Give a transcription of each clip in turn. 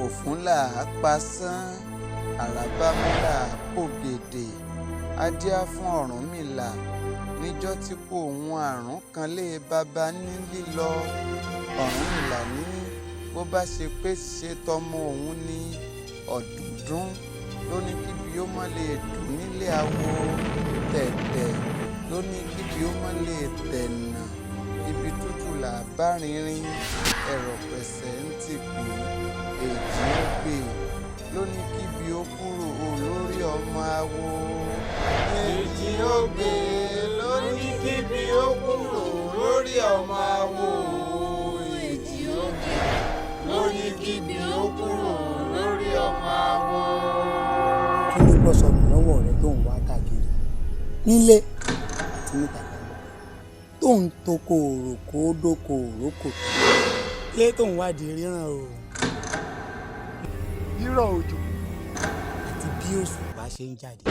òfún là á pasán àràbámú là á pògèdè. Adíá fún Ọ̀rúnmìlà níjọ́ tí kò hun àrùn kan lé baba ní lílọ. Ọ̀rúnmìlà ní bó bá ṣe pé ṣe tọmọ òun ní ọ̀dúndún ló ní kíbi ó mọ́ lè dùn nílé awo. Tẹ̀tẹ̀ ló ní kíbi ó mọ́ lè tẹ̀nà. Ibi tútù là bá rinrin ẹ̀rọ̀ pẹ̀sẹ̀ ń tì pé èjì ó gbé ló ní kíbi ó kúrò lórí ọmọ awo. Èjì ó gbé ló ní kíbi ó kúrò lórí ọmọ awo. Èjì ó gbé ló ní kíbi ó kúrò lórí ọmọ awo. Kí ló bọ́ sọnù lọ́wọ́ rẹ tó ń wá káàkiri nílé àti níta gbangba tó ń toko òròkó dóko òrókò lé tó ń wádìí ríran o rírọ̀ òjò àti bí òṣùpá ṣe ń jáde.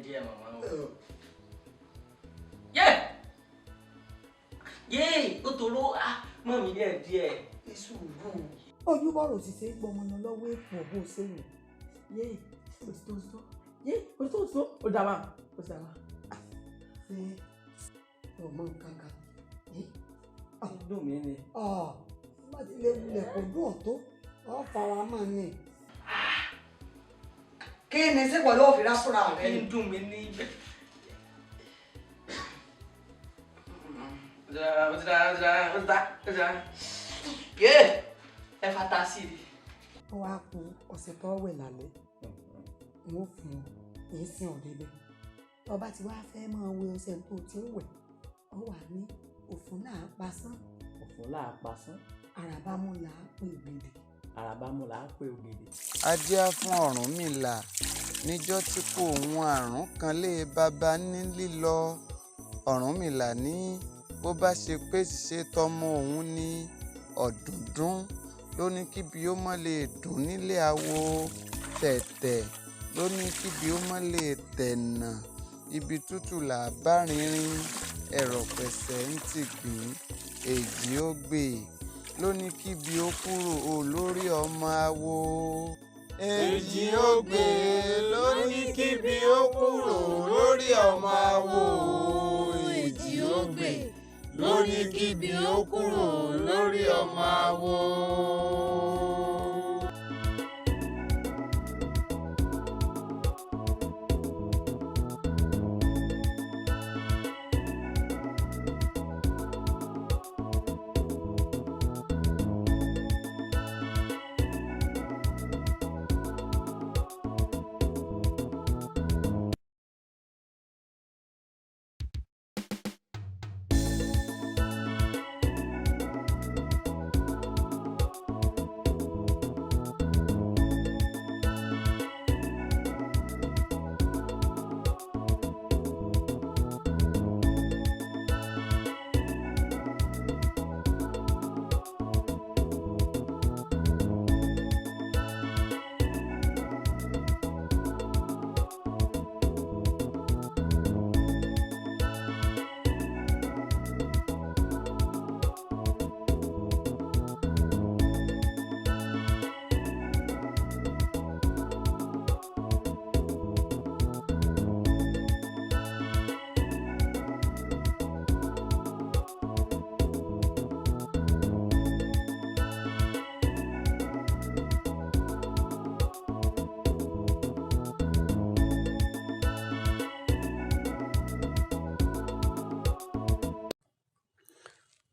Dia mama. Ye, o tolo mami dia. Isuru. Ojú bọ́rọ̀ sì ṣe é gbọmọ lọ lọ́wọ́ èpò bó ṣe rìn. Yé, òtítọ́. Yé, òtítọ́. Ó dàbà. Ṣé ọmọ nǹkan kan? Dùn mí ni. Bá ti lè wulẹ̀ kò dùn ọ̀tọ̀, ọ̀ fara mọ́ ni. Kí ni ṣé pẹ̀lú òfìrà fúnra rẹ̀? Kí n dùn mí ní ibẹ̀. Ó dá. Yé! Ẹ fata sí i. Ó wá kun ọ̀sẹ̀ tó wẹ̀ lálẹ́. Mo fún un, èyí sì hàn débẹ̀. Ọba ti wá fẹ́ máa wẹ ọṣẹ tó ti ń wẹ̀. Ó wà ní òfun là á pasán. Òfun là á pasán. Àràbámú là á pè ògèdè. Àràbámú là á pè ògèdè. Adíá fún Ọ̀rúnmìlà níjọ́ tí kò hun àrùn kan lé baba ní lílọ. Ọ̀rúnmìlà ní bó bá ṣe pé ṣe tọmọ òun ní ọ̀dúndún ló ní kíbi ó mọ́ lè dùn nílé awo. Tẹ̀tẹ̀ ló ní kíbi ó mọ́ lè tẹ̀nà. Ibi tútù là bá rinrin ẹ̀rọ̀ pẹ̀sẹ̀ ń tì gbìn èjì ó gbé ló ní kíbi ó kúrò lórí ọmọ awo. Èjì ó gbé ló ní kíbi ó kúrò lórí ọmọ awo. Èjì ó gbé ló ní kíbi ó kúrò lórí ọmọ awo.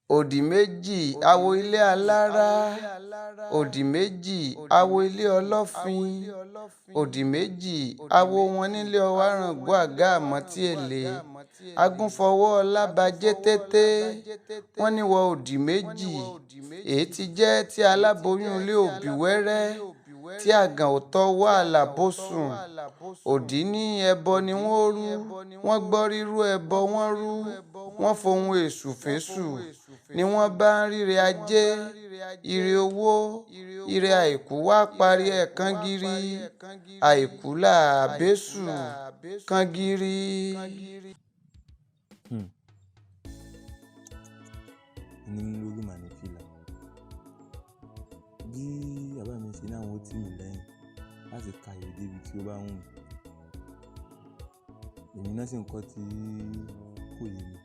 Òdì méjì awo ilé alára, òdì méjì awo ilé ọlọ́fin, òdì méjì awo wọn nílé ọwárangó àga àmọ́tí èlé, agúnfọwọ́ ọlábàjẹ́ tété, wọ́n ní wọ òdì méjì, èyí ti jẹ́ tí aláboyún ilé òbí wẹ́rẹ́, tí àgàn ò tọ́wọ́ àlàbòsùn. Òdì ní ẹbọ ni wọ́n rú, wọ́n gbọ́ rírú ẹbọ wọ́n rú, wọ́n fohùn èṣù fésù, ni wọ́n bá ń ríre ajé, ire owó, ire àìkú wá parí ẹ̀ kangiri, àìkú làbésù kangiri. Nínú lórí màá ní fìlà bí bàbá mi ṣe ní àwọn ó tì mí lẹ́yìn láti ka ìwé débi tí ó bá wù mí, èmi náà sì ń kọ́ tí kò yé mi.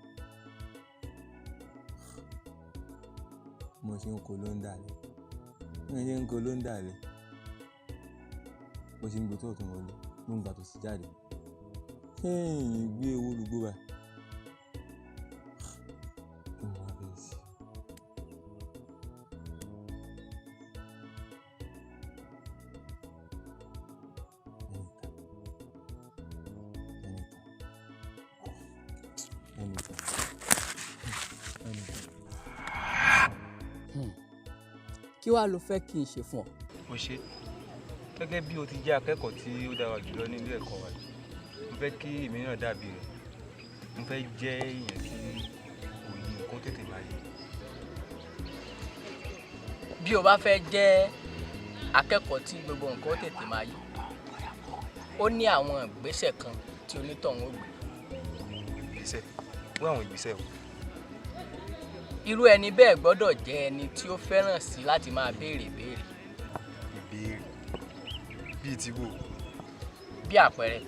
Mo ṣe ń kó ló ń dàlẹ̀, mo ṣe ń kó ló ń dàlẹ̀, bó ṣe ń gbé tó ọ̀tún wọlé ló ń gbà tó sì jáde. Ṣé èyí gbé owó lùgbó báyìí? Kí wàá lo fẹ́ kí n ṣe fún ọ? Mo ṣe gẹ́gẹ́ bí o ti jẹ́ akẹ́kọ̀ọ́ tí ó dára jùlọ ní ilé ẹ̀kọ́ wa yìí, mo fẹ́ kí èmi náà dàbí rẹ̀, mo fẹ́ jẹ́ èèyàn tí òye nǹkan tètè máa yé. Bí o bá fẹ́ jẹ́ akẹ́kọ̀ọ́ tí gbogbo nǹkan tètè máa yé, ó ní àwọn ìgbésẹ̀ kan tí onítọ̀hún ó gbé. Ìgbésẹ̀? Wọ́n àwọn ìgbésẹ̀ o. Irú ẹni bẹ́ẹ̀ gbọ́dọ̀ jẹ́ ẹni tí ó fẹ́ràn sí láti máa béèrè ìbéèrè. Ìbéèrè bíi ti bò? Bí àpẹẹrẹ,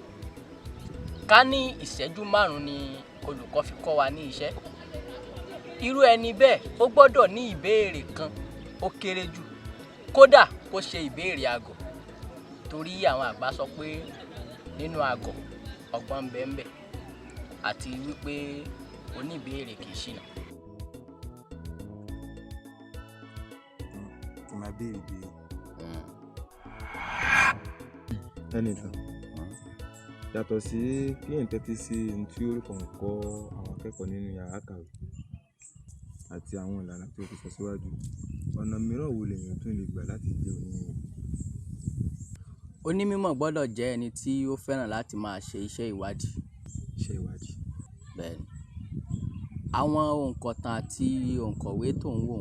ká ní ìṣẹ́jú 5 ni olùkọ́ fi kọ́ wa ní iṣẹ́. Irú ẹni bẹ́ẹ̀ ó gbọ́dọ̀ ní ìbéèrè kan ó kéré jù, kódà kó ṣe ìbéèrè àgọ̀, torí àwọn àgbà sọ pé nínú àgọ̀ ọgbọ́n ń bẹ ńbẹ̀, àti wípé oníbéèrè kì í ṣìnà. Máa béèrè béèrè. Ẹnìkan yàtọ̀ sí kí èèyàn tẹ́tí sí ohun tí olùkọ́ ń kọ́ àwọn akẹ́kọ̀ọ́ nínú yàrá kàwé àti àwọn ìlànà tí ó ti sọ síwájú, ọ̀nà mìíràn wo lèèyàn tún lè gbà láti jẹ́ onímọ̀? Onímọ̀ gbọ́dọ̀ jẹ́ ẹni tí ó fẹ́ràn láti máa ṣe iṣẹ́ ìwádìí. Iṣẹ́ ìwádìí? Bẹ́ẹ̀ni, àwọn òǹkọ̀tàn àti òǹkọ̀wé tó ń wò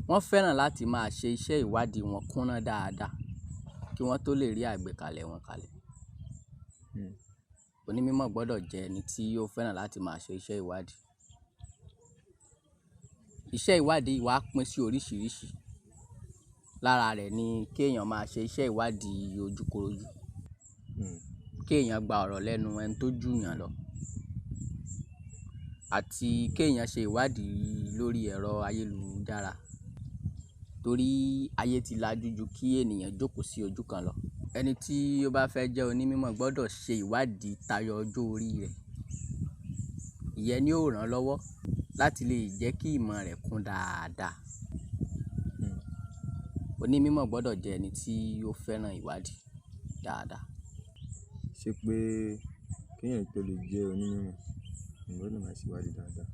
wọ́n fẹ́ràn láti máa ṣe iṣẹ́ ìwádìí wọn kúnná dáadáa kí wọ́n tó lè rí àgbékalẹ̀ wọn kalẹ̀. Onímọ̀ gbọ́dọ̀ jẹ́ ẹni tí ó fẹ́ràn láti máa ṣe iṣẹ́ ìwádìí. Iṣẹ́ ìwádìí wá pín sí oríṣiríṣi. Lára rẹ̀ ni kéèyàn máa ṣe iṣẹ́ ìwádìí ojúkorojú, kéèyàn gba ọ̀rọ̀ lẹ́nu ẹni tó jù yàn lọ, àti kéèyàn ṣe ìwádìí lórí ẹ̀rọ ayélujára, torí ayé ti lajú ju kí ènìyàn jókòó sí ojú kan lọ. Ẹni tí ó bá fẹ́ jẹ́ onímọ̀ gbọ́dọ̀ ṣe ìwádìí tayọ ọjọ́ orí rẹ̀. Ìyẹn ni ó ràn án lọ́wọ́ láti lè jẹ́ kí ìmọ̀ rẹ̀ kún dáadáa. Onímọ̀ gbọ́dọ̀ jẹ́ ẹni tí ó fẹ́ràn ìwádìí dáadáa. Ṣé pé kéèyàn tó lè jẹ́ onímọ̀, èèyàn gbọ́dọ̀ máa ṣe ìwádìí dáadáa?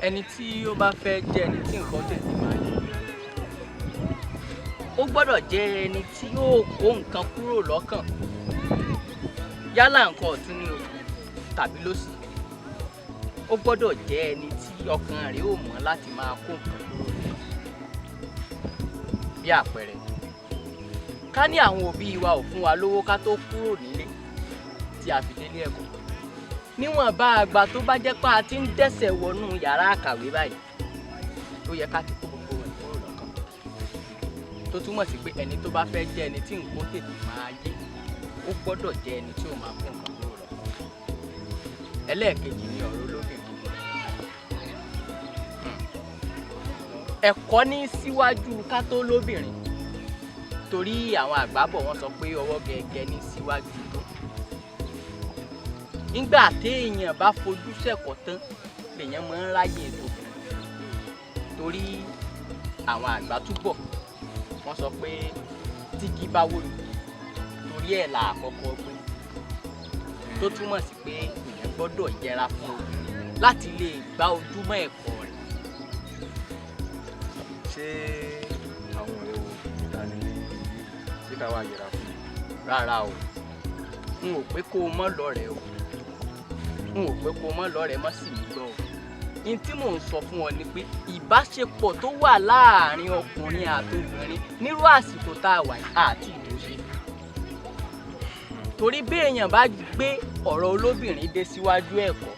Ẹni tí ó bá fẹ́ jẹ́ ẹni tí nǹkan tètè máa yé, ó gbọ́dọ̀ jẹ́ ẹni tí yóò kó nǹkan kúrò lọ́kàn, yálà nǹkan ọ̀tún ni o tàbí lósì. Ó gbọ́dọ̀ jẹ́ ẹni tí ọkàn rẹ̀ ó mọ́ láti máa kó nǹkan kúrò lọ́kàn. Bí àpẹẹrẹ, ká ní àwọn òbí wa ò fún wa lówó ká tó kúrò nílé tí a fi délé ẹ̀kọ́. Níwọ̀n bá àgbà tó bá jẹ́ pé a ti ń dẹ́sẹ̀ wọnú yàrá àkàwé báyìí, ó yẹ ká ti kó gbogbo rẹ̀ kúrò lọ́kàn. Tó túmọ̀ sí pé ẹni tó bá fẹ́ jẹ́ ẹni tí nǹkan tètè máa yé, ó gbọ́dọ̀ jẹ́ ẹni tí ó máa kó nǹkan kúrò lọ́kàn. Ẹlẹ́ẹ̀kejì ni ọ̀rọ̀ olóbìnrin. Ẹ̀kọ́ ní síwájú ká tó lóbìnrin, torí àwọn àgbà bọ̀ wọ́n sọ pé ọwọ́ gẹ́gẹ́ ní síwájú tó. Nígbà téèyàn bá fojú sẹ́kọ̀ tán lèèyàn máa ń ráyè ètò, torí àwọn àgbà túbọ̀ wọ́n sọ pé tígi bá wó lu torí ẹ̀ là àkọ́kọ́ gbé, tó túmọ̀ sí pé èèyàn gbọ́dọ̀ yẹra fún obìnrin láti lè gbá ojúmọ́ ẹ̀kọ́ rẹ̀. ṣé àwọn ọ̀rẹ́ wo ta ni ní ṣé ká wá yẹra fún mi? Rárá o, n ò pé kó o mọ́ lọ́rẹ̀ẹ́ o, n ò pé kó o mọ́ lọ́rẹ̀ẹ́ mọ́ sì mí gbọ́ o. N tí mò ń sọ fún ọ ni pé ìbáṣepọ̀ tó wà láàárín ọkùnrin àti obìnrin nírú àsìkò tá a wà yìí àti ìdòṣe. Torí bí èèyàn bá gbé ọ̀rọ̀ olóbìnrin dé síwájú ẹ̀kọ́,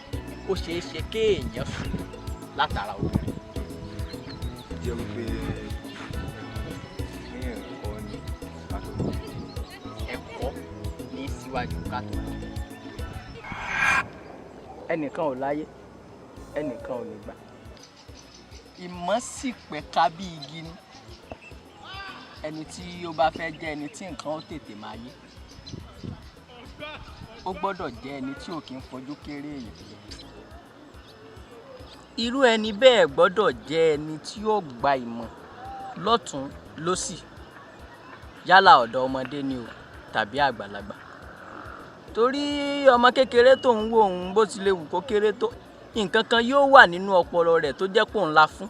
ó ṣeé ṣe kéèyàn sùn látara obìnrin. Jẹ́ wípé kéèyàn kọ́ ní àtọ́jú. Ẹ̀kọ́ ní síwájú kátó. Ẹnìkan ò láyé, ẹnìkan ò lè gbà. Ìmọ̀ sì pẹ̀ka bí igi ni. Ẹni tí ó bá fẹ́ jẹ́ ẹni tí nǹkan ó tètè máa yé, ó gbọ́dọ̀ jẹ́ ẹni tí ò kí ń fojú kéré èèyàn. Irú ẹni bẹ́ẹ̀ gbọ́dọ̀ jẹ́ ẹni tí ó gba ìmọ̀ lọ́tùn lósì, yálà ọ̀dọ̀ ọmọdé ni o tàbí àgbàlagbà. Torí ọmọ kékeré tó ń wò òun bó ti lè wù kó kéré tó, nǹkan kan yóò wà nínú ọpọlọ rẹ̀ tó jẹ́ pò ńlá fún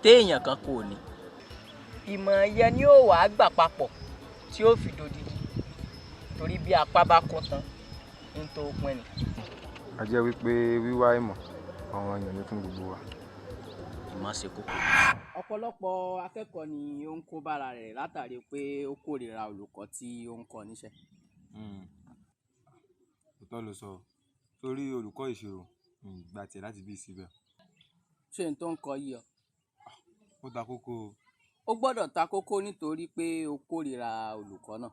téèyàn kan kò ní. Ìmọ̀ yẹn ni ó wàá gbà papọ̀ tí ó fi dodidi. Torí bí apá bá kún tán ń tó pín ni. A jẹ́ wípé wíwá ìmọ̀ àwọn èèyàn ní fún gbogbo wa. Ìmọ̀ ṣe kókó. Ọ̀pọ̀lọpọ̀ akẹ́kọ̀ọ́ ni ó ń kó bára rẹ̀ látàrí pé ó kórìíra olùkọ́ tí ó ń kọ́ níṣẹ́. Òótọ́ ló sọ, torí olùkọ́ ìṣirò gbà tiẹ̀ láti bí síbẹ̀. Ṣé n tó ń kọ yìí ọ? Ó ta kókó o. Ó gbọ́dọ̀ ta kókó nítorí pé ó kórìíra olùkọ́ náà.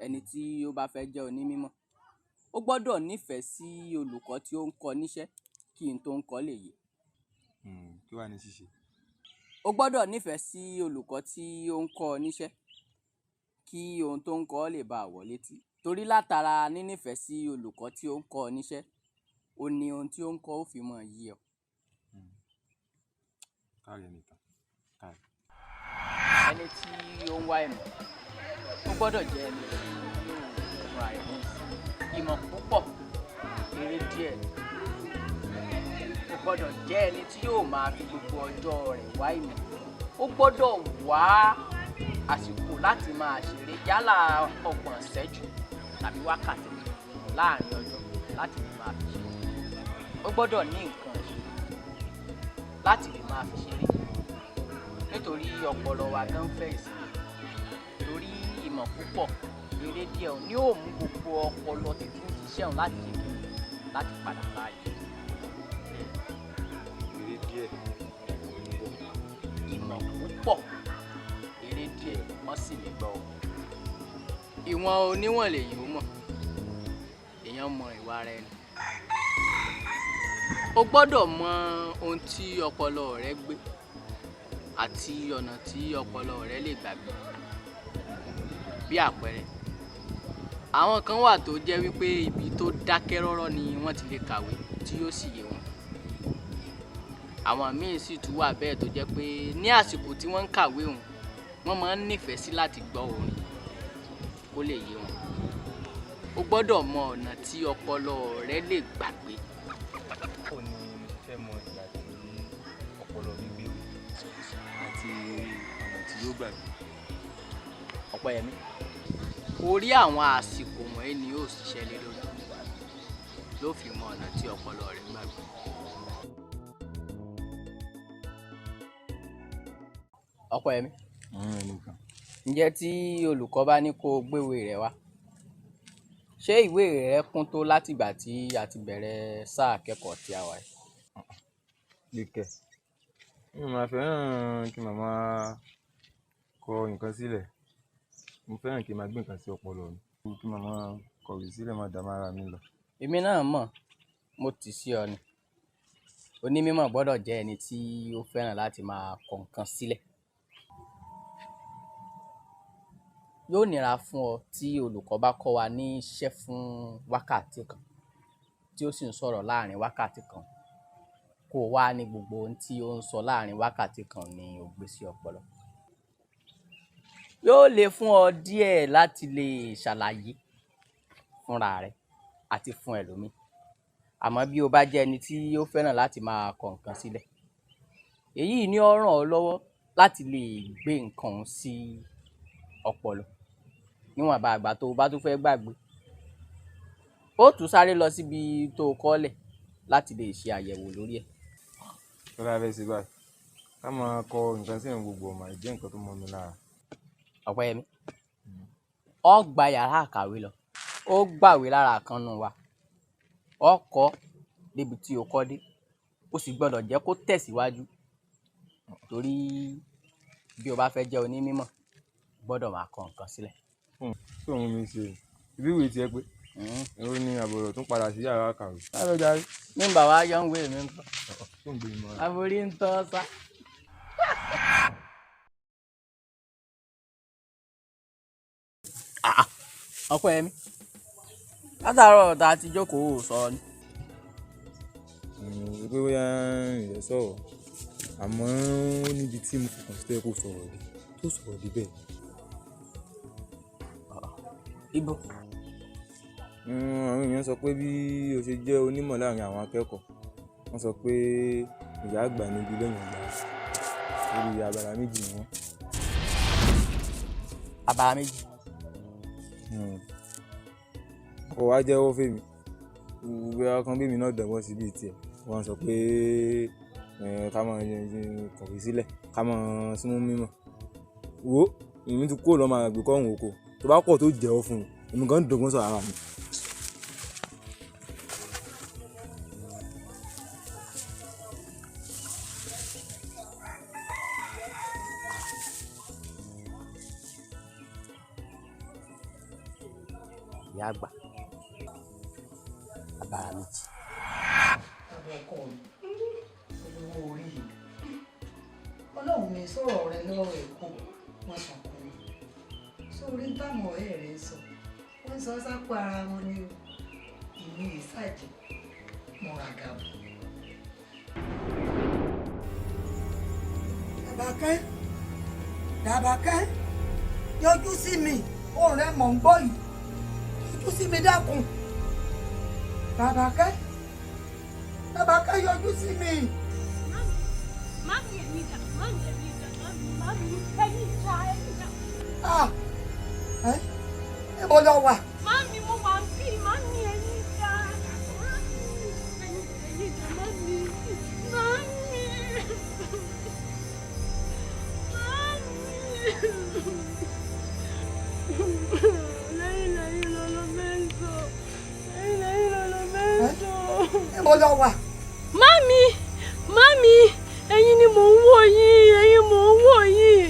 Ẹni tí ó bá fẹ́ jẹ́ onímímọ̀, ó gbọ́dọ̀ nífẹ̀ẹ́ sí olùkọ́ tí ó ń kọ́ níṣẹ́ kí n tó ń kọ́ lè yé. Kí wàá ní ṣíṣe? Ó gbọ́dọ̀ nífẹ̀ẹ́ sí olùkọ́ tí ó ń kọ́ níṣẹ́ kí ohun tó ń kọ́ lè bá wọ̀ létí. Torí látara nínífẹ̀ẹ́ sí olùkọ́ tí ó ń kọ́ níṣẹ́, ó ní ohun tí ó ń kọ́ ó fi mọ̀ yí ọ. Káàrí nìkan. Káàrí. Ẹni tí ó ń wá ìmọ̀, ó gbọ́dọ̀ jẹ́ ẹni tí yóò fúnra rẹ̀ ní ìmọ̀ púpọ̀, eré díẹ̀. Ó gbọ́dọ̀ jẹ́ ẹni tí yóò máa fi gbogbo ọjọ́ rẹ̀ wá ìmọ̀. Ó gbọ́dọ̀ wá àsìkò láti máa ṣeré yálà 30 ìṣẹ́jú tàbí wákàtí láàrin ọjọ́ láti lè máa fi ṣeré. Ó gbọ́dọ̀ ní nǹkan ṣe láti lè máa fi ṣeré. Nítorí ọpọlọ wa gan fẹ́ ìsinmi. Torí ìmọ̀ púpọ̀, eré díẹ̀ ni ó mú gbogbo ọpọlọ títí ń ṣiṣẹ́ òun láti ṣe kí láti padà láàyè. Eré díẹ̀. Ìmọ̀ púpọ̀, eré díẹ̀ wọ́n sì lè gbọ́. Ìwọ̀n oníwọ̀n lèyìn ó mọ̀, èèyàn mọ ìwà rẹ̀ ni. O gbọ́dọ̀ mọ ohun tí ọpọlọ rẹ gbé àti ọ̀nà tí ọpọlọ rẹ lè gbàgbé. Bí àpẹẹrẹ, àwọn kan wà tó jẹ́ wípé ibi tó dákẹ́ rọ́rọ́ ni wọ́n ti lè kàwé tí yóò sì yé wọn. Àwọn míì sì tún wà bẹ́ẹ̀ tó jẹ́ pé ní àsìkò tí wọ́n ń kàwé òun, wọ́n máa ń nífẹ̀ẹ́ sí láti gbọ́ orin kó lè yé wọn. O gbọ́dọ̀ mọ ọ̀nà tí ọpọlọ rẹ lè gbàgbé. Báwo ni mo ṣe fẹ́ mọ ìgbà tí ọpọlọ mi gbé àti ọ̀nà tí yóò gbàgbé? Ọ̀pẹ́yẹmí, orí àwọn àsìkò wọ̀nyí ni yóò ṣiṣẹ́ lé lórí ló fi mọ ọ̀nà tí ọpọlọ rẹ gbàgbé. Ọ̀pẹ́yẹmí, ǹjẹ́ tí olùkọ́ bá ní kó o gbéwèé rẹ wá, ṣé ìwé rẹ kún tó látìgbà tí a ti bẹ̀rẹ̀ sáà akẹ́kọ̀ọ́ tí a wà yìí? Gbẹ̀kẹ̀. Mo máa fẹ́ràn kí màmá kọ nǹkan sílẹ̀. Mo fẹ́ràn kí n máa gbé nǹkan sí ọpọlọ mi. Kí màmá kọ̀wé sílẹ̀ máa dá mára mi lọ. Èmi náà mọ̀, mo tì sí ọ ni. Onímímọ̀ gbọ́dọ̀ jẹ́ ẹni tí ó fẹ́ràn láti máa kọ nǹkan sílẹ̀. Yóò nira fún ọ tí olùkọ́ bá kọ́ wa ní iṣẹ́ fún wákàtí kan tí ó sì ń sọ̀rọ̀ láàrin wákàtí kan, kó o wá ní gbogbo ohun tí ó ń sọ láàrin wákàtí kan ni ó gbé sí ọpọlọ. Yóò le fún ọ díẹ̀ láti lè ṣàlàyé fúnra rẹ àti fún ẹlòmíì. Àmọ́ bí o bá jẹ́ ẹni tí ó fẹ́ràn láti máa kọ nǹkan sílẹ̀, èyí ni ó ràn ọ́ lọ́wọ́ láti lè gbé nǹkan sí ọpọlọ níwọ̀n bá àgbà tó o bá tún fẹ́ gbàgbé. Ó tún sáré lọ síbi tó o kọ́lẹ̀ láti lè ṣe àyẹ̀wò lórí ẹ̀. Tọ́lá fẹ́ ṣe báyìí ká máa kọ nǹkan sí gbogbo ọmọ ìjẹ́ nǹkan tó mọ́ mi lára. Ọpẹ́yẹmí, ó gba yàrá àkàwé lọ, ó gbàwé lára kan nù wa, ó kọ́ débi tí o kọ́ dé, ó sì gbọ́dọ̀ jẹ́ kó tẹ̀síwájú torí bí o bá fẹ́ jẹ́ onímọ̀ gbọ́dọ̀ máa kọ nǹkan sílẹ̀. Tí òun mi ṣe ibi ìwé tiẹ̀ pé ó ní àbọ̀rọ̀ tún padà sí yàrá àkàwé. Láàárọ̀ jáde. Ní bàbá yọ̀ ń wé mi ń tọ́. Tó ń gbé mi mọ́ra. Aborí ń tọ́ sá. Ọpẹ́yẹmí, látàárọ̀ tá a ti jókòó sọ ni. Pé bóyá ìyẹn sọ̀rọ̀ àmọ́ níbi tí mo fọkàn sí kó sọ̀rọ̀ dé tó sọ̀rọ̀ dé bẹ́ẹ̀. Ibo. Àwọn èèyàn sọ pé bí o ṣe jẹ́ onímọ̀ láàrin àwọn akẹ́kọ̀ọ́, wọ́n sọ pé ìyá àgbà níbi lẹ́yìn ọgbà lórí abala méjì ni wọ́n. Abala méjì. Kò wá jẹ́wọ́ fèmí bóyá kan bí mi náà dẹ̀wọ́ sí bíi tiẹ̀ wọ́n sọ pé ká máa kọ̀wé sílẹ̀ ká máa súnmọ́ mímọ̀. Wo èmi ti kúrò lọ́mọ àgbẹ̀ kọ́hún oko tó bá pọ̀ tó jẹ́wọ́ fún mi èmi kan ń dògbọ́n sọ ara mi. Ìyá àgbà abala méjì. Ọkọ mi olówó orí yìí Ọlọ́run mi sọ̀rọ̀ rẹ lọ́rọ̀ ẹ̀kọ́ wọn ṣàkóso sórí táwọn ọ̀rẹ́ rẹ sọ wọ́n sọ sápò ara wọn ní o ìní ìsàjẹ́ mọ́ra gàbọ̀. Dàbàkẹ́ yọjú sí mi òun rẹ mọ̀ ń gbọ́ yìí yọjú sí mi dákun. Dàbàkẹ́ yọjú sí mi. Mami ẹ̀mí dà, mami ẹ̀yìn dà. Níbo lọ wà? Mami mo wà bí, mami ẹ̀yìn dà. Ẹ̀yìn dà, mami. Lẹ́yìn lọ́lọ́ mẹ́sàn. Níbo lọ wà? Mami, ẹ̀yin ni mò ń wò yín,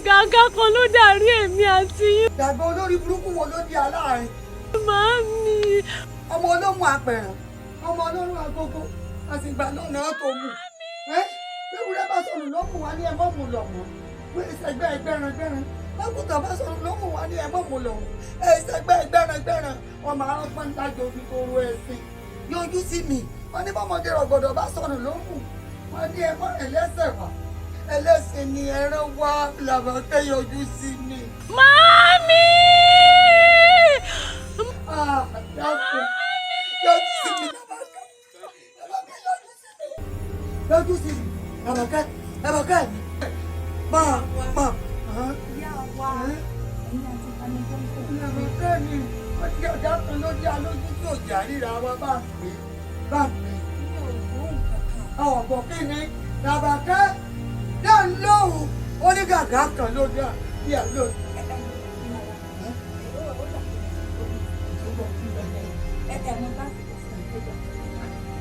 gàgá kan ló dàrí èmi àti yín. Dàgbà olórí burúkú wo ló di aláàárín? Mami. Ọmọ olóhùn apẹ̀rẹ̀, ọmọ olórun agogo, àsìgbà náà tó mú. Ewúrẹ́ bá sọnù ló mú wa ní ẹmọ́ mú lọ mọ́. Ìṣẹ̀gbẹ́ ẹgbẹ́ran. Lákùtàn bá sọnù ló mú wa ní ẹmọ́ mú lọ mọ́. Ìṣẹ̀gbẹ́ ẹgbẹ́ran. Ọmọ arọ́pọ̀ ń dájọ́ omi tó ro ẹ̀sìn. Yọjú sí mi, wọ́n ní bọ́mọdé rọ̀gbọ̀dọ̀ bá sọnù ló mú. Wọ́n ní ẹmọ́ ẹlẹ́sẹ̀ wá. Ẹlẹ́sìn ni ẹran wá Làbàkẹ́ yọjú sí mi. Mami! Dákun, yọjú sí mi Làbàkẹ́. Yọjú sí mi. Làbàkẹ́. Máa. Ìyá wa. Làbàkẹ́ ni wọ́n ti ọ̀dà kan lórí alójú tí òjà ríra wa bá ń pè. Ọ̀bọ̀ kí ni Làbàkẹ́ dá ń lóhùn onígàgá kan ló dá bí àlọ́.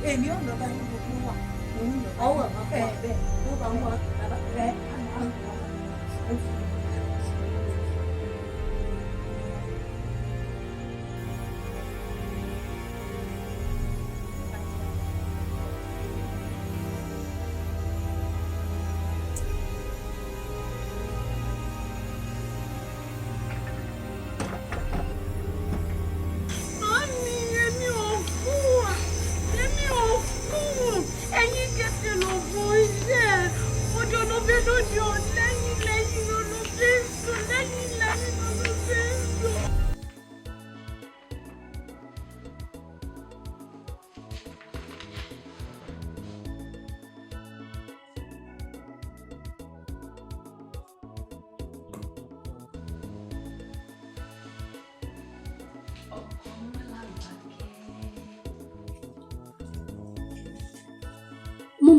Èmi ò lọ bá yín gbogbo wà. Ọwọ́ ẹ̀ máa fẹ́ Bẹ́ẹ̀ ló bá wọn rẹ̀. Ẹ̀yin kẹ̀kẹ́ lọ bọ iṣẹ́ ọjọ́ ló bẹ lóde ọ̀ lẹ́yìn ló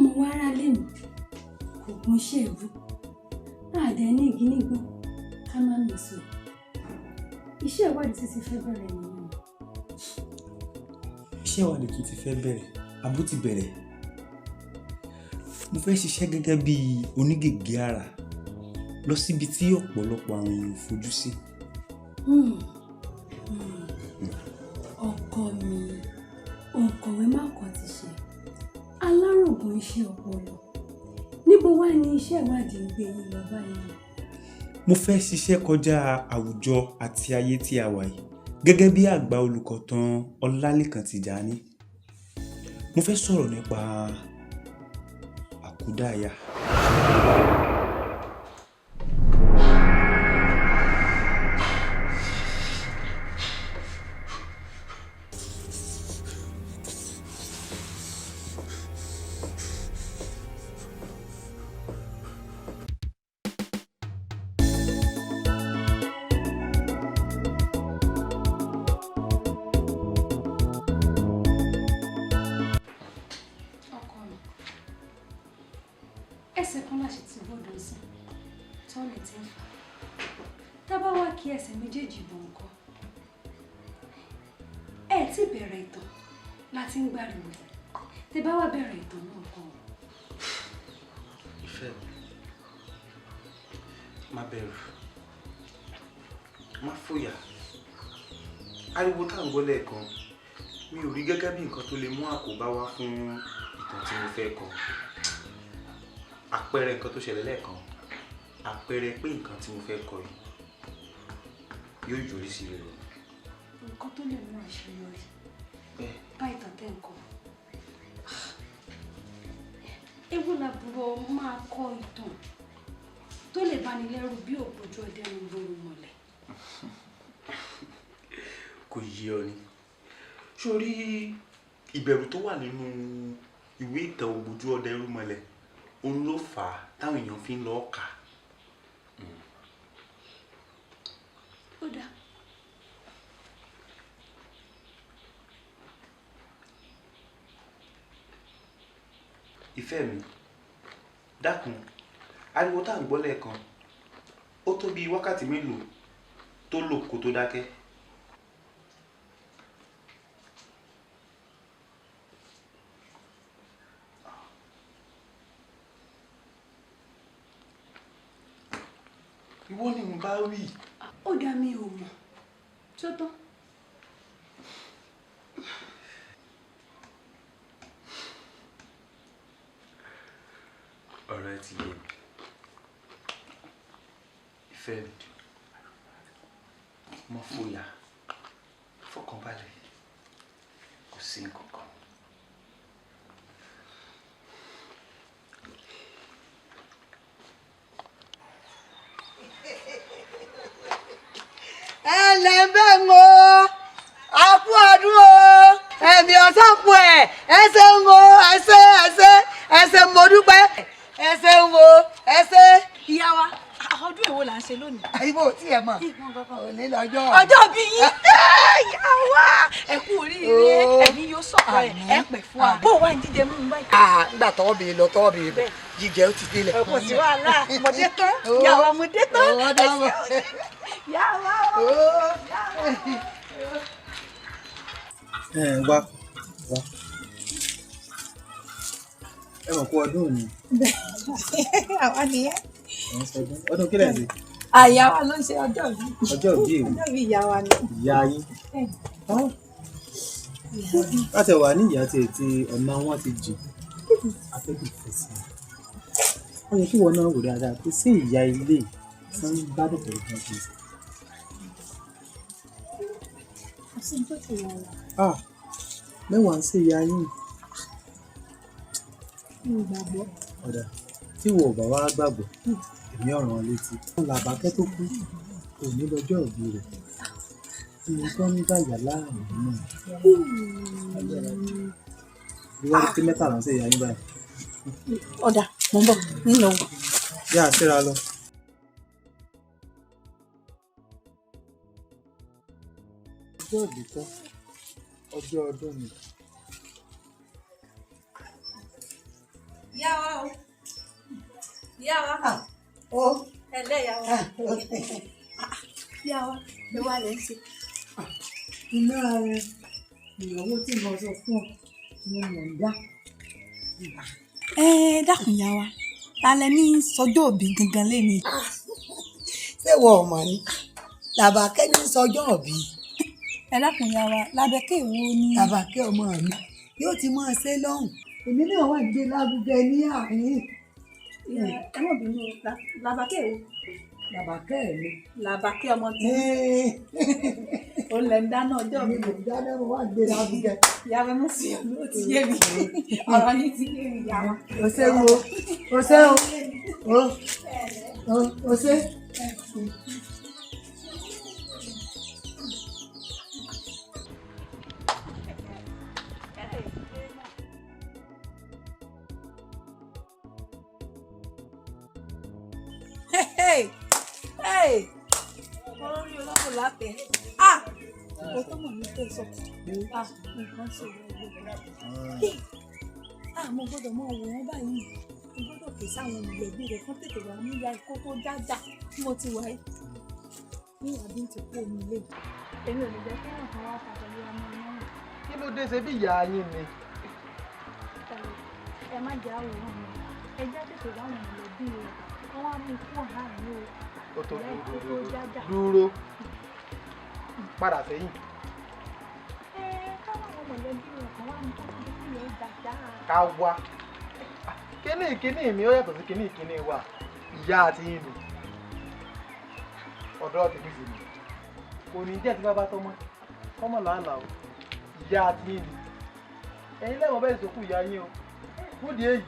ọmọ wa ara lẹ́nu kò gún ṣèbú àdẹ ní igi nígbó ká má mèso iṣẹ́ ìwádìí ti fẹ́ bẹ̀rẹ̀ nìyẹn. Iṣẹ́ ìwádìí tó ti fẹ́ bẹ̀rẹ̀ àbó ti bẹ̀rẹ̀. Mo fẹ́ ṣiṣẹ́ gẹ́gẹ́ bí onígègé àrà lọ síbi tí ọ̀pọ̀lọpọ̀ àwọn èèyàn fojú sí. Ọkọ mi òǹkọ̀wé má kàn ti ṣe alárògùn iṣẹ́ ọpọlọ níbo wá ní iṣẹ́ ìwádìí ń gbé yín lọ báyìí. Mo fẹ́ ṣiṣẹ́ kọjá àwùjọ àti ayé tí a wà yìí gẹ́gẹ́ bí àgbà olùkọ̀tàn Olalekan Tijani. Mo fẹ́ sọ̀rọ̀ nípa àkúdàáyà. Ẹsẹ̀ kan láṣẹ ti gbọ́dọ̀ sí tọ́lẹ̀ tí ń fà tábà wá kí ẹsẹ̀ méjèèjì bọ̀ nǹkan ẹ ti bẹ̀rẹ̀ ìtàn láti ń gbàrìwò tẹ bá wá bẹ̀rẹ̀ ìtàn náà kan. Ìfẹ́ mi má bẹ̀rù má fòyà ariwo tá à ń gbọ́ lẹ́ẹ̀kan mi ò rí gẹ́gẹ́ bí nǹkan tó lè mú àkóbá wá fún ìtàn tí mo fẹ́ kọ. Àpẹẹrẹ nǹkan tó ṣẹlẹ̀ lẹ́ẹ̀kan àpẹẹrẹ pé nǹkan tí mo fẹ́ kọ yìí yóò yọrí sí rere. Nǹkan tó lè mú àṣeyọrí bá ìtàn tẹ́ ń kọ. Ewu làbúrò máa kọ ìtàn tó lè báni lẹ́rù bí ògbójú ọdẹ ń gbòòrò mọ́lẹ̀. Kò yé ọ ni sórí ìbẹ̀rù tó wà nínú ìwé ìtàn ògbójú ọdẹ ń mọ́lẹ̀ òun ló fà á táwọn èèyàn fi ń lọ kà. Ó dáa. Ìfẹ́ mi dákun ariwo tá à ń gbọ́ lẹ́ẹ̀kan ó tó bí wákàtí mélòó tó lò kó tó dákẹ́. Ìwọ ni mo bá wí. Ó dá mi ò mọ̀ tó tán. Ọ̀rọ̀ ẹ ti yé mi. Ìfẹ́ mi má fòyà fọkànbalẹ̀ kò sí nǹkan kan. ẹlẹ́bẹ̀ ń o àpò ọdún o ẹ̀mí ọ̀sán pọ̀ ẹsẹ̀ ń o ẹsẹ̀ mo dúpẹ́ ẹsẹ̀ ń o ẹsẹ̀. Ìyá wa ọdún èwo là ń ṣe lónìí. ibo tí ẹ mọ̀ òní lọ́jọ́ ọjọ́ bí yín ìyá wa ẹ kú oríire ẹ̀mí yóò sọ̀rọ̀ ẹ pẹ̀ fún wa bó wà ní jíjẹ mú un báyìí. nígbà tọwọ́ bèèrè lọ tọwọ́ bèèrè bẹ̀ jíjẹ ó ti délẹ̀. kò sí wàhálà mọ̀dé tán ìyá wa mọ̀dé tán ìyá wa wá ẹ mọ̀ kó ọdún òní. àwa nìyẹn. ọdún kílẹ̀ sí. àyà wa ló ń ṣe ọjọ́ bí. ọjọ́ bí èwo. ọjọ́ bí ìyá wa ni. ìyá yín. láti wà ní ìyá tí ọ̀nà wọn ti jìn afẹ́jù fẹ́ sí i. wọ́n yẹ kí wọn náà wò dáadáa pé sí ìyá ilé ìsan gbádùn pẹ̀lú kan sí i. mẹ́wàá ń ṣe ìyá yín. Gbàgbọ́. ọ̀dà tí wo ò bá wá gbàgbọ́ èmi ọ̀ràn létí. wọn làbákẹ́ tó kú kò ní lọ́jọ́ òbí rẹ̀ nǹkan ń gbàyà láàrin náà. ìwádìí tí mẹ́tàlá ń ṣe ìyá yín báyìí. ọ̀dà mo ń bọ̀ nínú. yá a síra lọ. ọjọ́ òbí tán ọjọ́ ọdún mi. Ìyá wa o. Ìyá wa. Ó. Ẹ̀lẹ́ ìyá wa. Ìyá wa, ẹ wá lẹ́ ń ṣe. Iná ìyàwó tí mo sọ fún ọ ni mò ń dá. Dákun ìyá wa, ta lẹ ní sọjọ́ òbí gangan léni? Ṣé wọ ọmọ ni? Làbàkẹ́ ní sọjọ́ òbí. Ẹ dákun ìyá wa, Làbàkẹ́ wo ni? Làbàkẹ́ ọmọ mi yóò ti máa ṣe lọ́hùn. Èmi náà wà gbé lárugẹ ní àárín. Ẹ mọ̀ bínú Làbàkẹ́ wo? Làbàkẹ́ mi. Làbàkẹ́ ọmọ tí. Ó lẹ̀ ń dáná ọjọ́ mi. Mo dáná mo wá gbé lárugẹ. Ìyá wa mọ̀ sí ọ̀nà ó ti yé mi. Ọ̀rọ̀ yìí ti yé mi ìyá wa. O ṣé o ṣé. Olórí olóko lápẹ̀. Ó tó mọ̀ ní pé sọ. Nǹkan ṣe mo gbọ́dọ̀ mọ òwò wọn báyìí. Mo gbọ́dọ̀ pè sáwọn ìlẹ̀bí rẹ̀ kán tètè wá níyà ikó tó jájà tí mo ti wà yìí. Ní àbí ti kó omi ilé. Èmi ò lè jẹ́ kí ẹ̀kan wá pàtàkì ọmọ náà. Kí ló dé ṣe bí ìyá yín ni? Ẹ má jẹ́ àwòrán mi. Ẹ já tètè wá àwọn ìlẹ̀bí rẹ̀. Wọ́n wá mú kú ọ̀há mi o. Ó tó dúró padà sẹ́yìn. Káwọn ọmọ ìlẹ̀bí rẹ̀ kan wá mú kú ọ̀há mi o dáadáa. Ká wá. Kíní mi ó yàtọ̀ sí kíní wa. Ìyá àti yín ni. Ọ̀dọ́ ti fi sí mi. Kò ní jẹ́ ti bá tọ́mọ́. Kọ́mọ̀ làálàá o. Ìyá àti yín ni. Ẹ̀yin lẹ́wọ̀n bẹ́ẹ̀ sọ́kù ìyá yín o. Fúdìí èyí.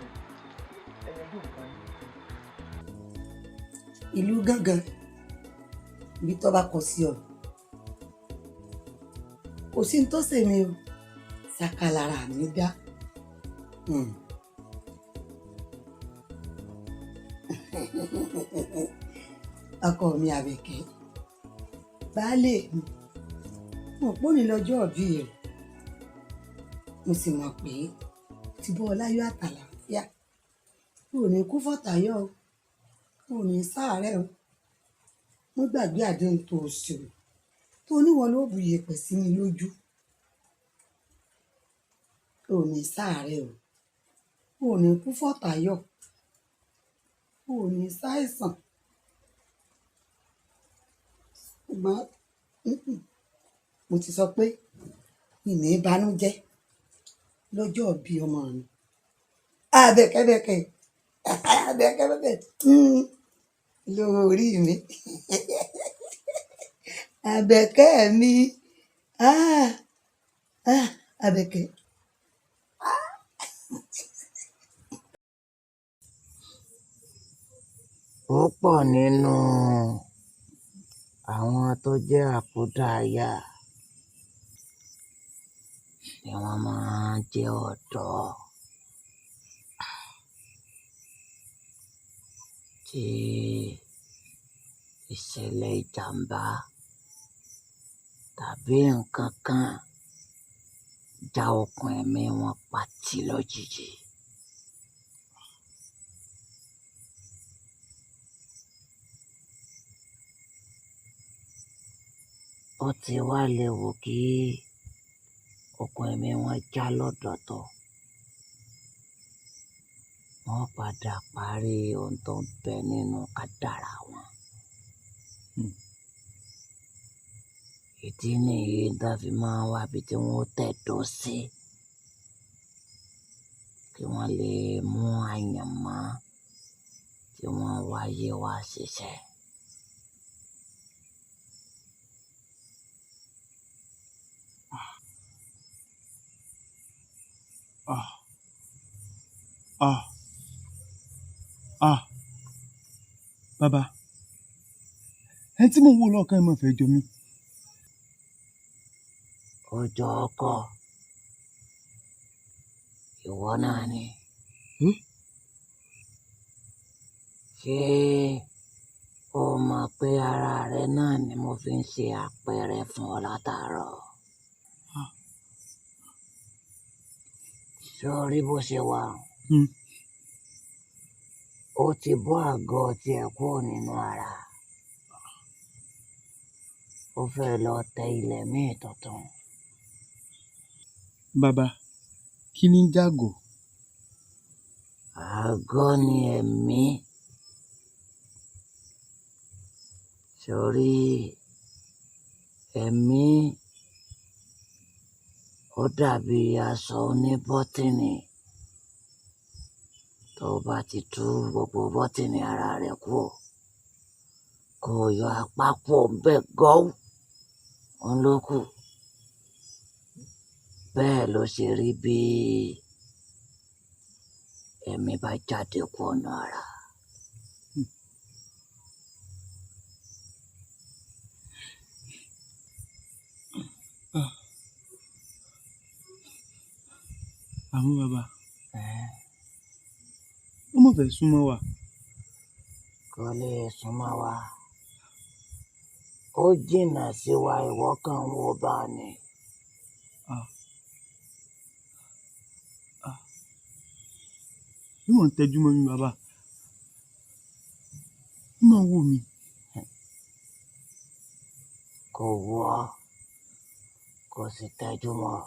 Ẹ̀yin dùn kan. Ìlú gángan ibi tó bá kọ sí ọ kò sí ní tó ṣèmi o ṣàkàlàrà mi dá. Ọkọ mi Àbẹ̀kẹ́ baálé mi mo pọ́ ní lọ́jọ́ òbí rẹ̀ mo sì mọ̀ pé ti bọ́ ọ láyọ̀ àtàlàáfíà kò ní kú fọ́tàyọ̀ o kò ní sáàárẹ̀ o mo gbàgbé àdéhùn tó o ṣe o tó níwọ̀n ló bu iyẹ̀pẹ̀ sí mi lójú kò ní sáàárẹ̀ o kò ní kú fọ́tàyọ̀ kò ní ṣàìsàn ṣùgbọ́n mo ti sọ pé ìní ìbànújẹ́ lọ́jọ́ òbí ọmọ mi Àbẹ̀kẹ́ lórí mi Àbẹ̀kẹ́ mi Àbẹ̀kẹ́. Ó pọ̀ nínú àwọn tó jẹ́ àkúdàáyà ni wọ́n máa ń jẹ́ ọ̀dọ́ tí ìṣẹ̀lẹ̀ ìjàmbá tàbí nǹkan kan já okùn ẹ̀mí wọn pàtì lójijì. Ó ti wá léwu kí okùn ẹ̀mí wọn já lọ́dọ̀ tó wọ́n padà parí ohun tó ń bẹ nínú kádàrá wọn. Ìdí nìyí tá fi máa ń wá ibi tí wọ́n tẹ̀dó sí kí wọ́n lè mú àyànmọ́ tí wọ́n wáyé wá ṣiṣẹ́. Bàbá, ẹ tí mò ń wò lọ́ọ̀kan ẹ mọ̀ fẹ́ jọ mí. Ọjọ́ ọkọ ìwọ náà ni. Ṣé o mọ̀ pé ara rẹ náà ni mo fi ń ṣe àpẹẹrẹ fún ọ látàárọ̀? Ṣé o rí bó ṣe wà? ó ti bọ́ àgọ́ tiẹ̀ kúrò nínú ara. Ó fẹ́ lọ tẹ ilẹ̀ míì tuntun. Bàbá, kí ni ń jàgọ̀? Àgọ́ ni ẹ̀mí. Sórí ẹ̀mí ó dàbí aṣọ oníbọ́tìnì. Tó bá ti tú gbogbo bọ́tìnì ara rẹ̀ kúrò, kó yọ apá kúrò bẹ́ẹ̀ gọ́ọ̀, òun ló kù. Bẹ́ẹ̀ ló ṣe rí bí ẹ̀mí bá jáde kúrò nínú ara. Àmọ́ bàbá, ó mọ̀ fẹ́ súnmọ́ wa. Kò lè súnmọ́ wa. Ó jìnnà sí wa, ìwọ kan ń wo bá ní. Bí wọ́n ń tẹjú mọ́ mi bàbá, ó máa ń wò mí. Kò wò ọ́, kò sì tẹjú mọ́ ọ.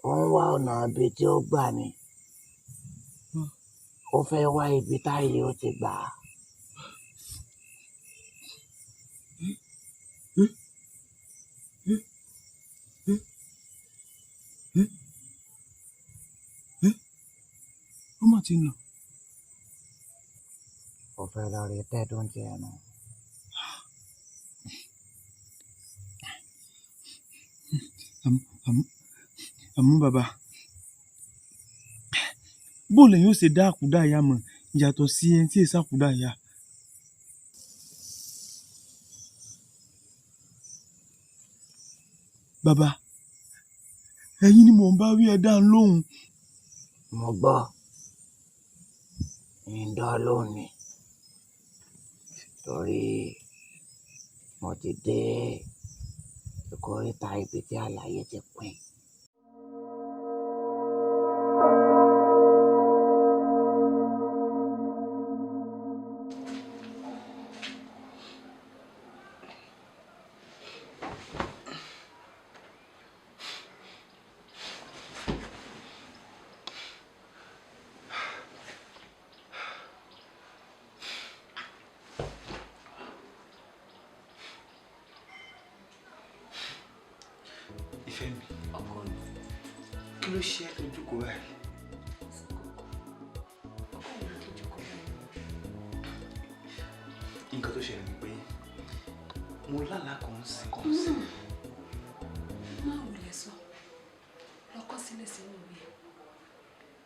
Ó ń wá ọ̀nà ibi tí ó gbà ní. Ó fẹ́ wá ibi táyé ó ti gbà á. Ó mà ti ń lọ. Ó fẹ́ lọ rí tẹ́dùn tiẹ̀ nù. Àmọ́ bàbá, bó lèyìn ó ṣe dá àkúdàáyá mọ̀ yàtọ̀ sí ẹni tí èsì àkúdàáyá? Bàbá, ẹ̀yin ni mò ń bá wí, ẹ dá ń lóhùn. Mo gbọ́, ń dá lóhùn ni. Torí mo ti dé ìkóríta ibi tí àlàyé ti pín. Ìfẹ́ mi, ọkọ mi, kí ló ṣe é tó jókòó báyìí? Nǹkan tó ṣẹlẹ̀ ni pé mo lálàá kan sí. Má wulẹ̀ sọ, lọ́kọ́ sílẹ̀ sínú ìwé.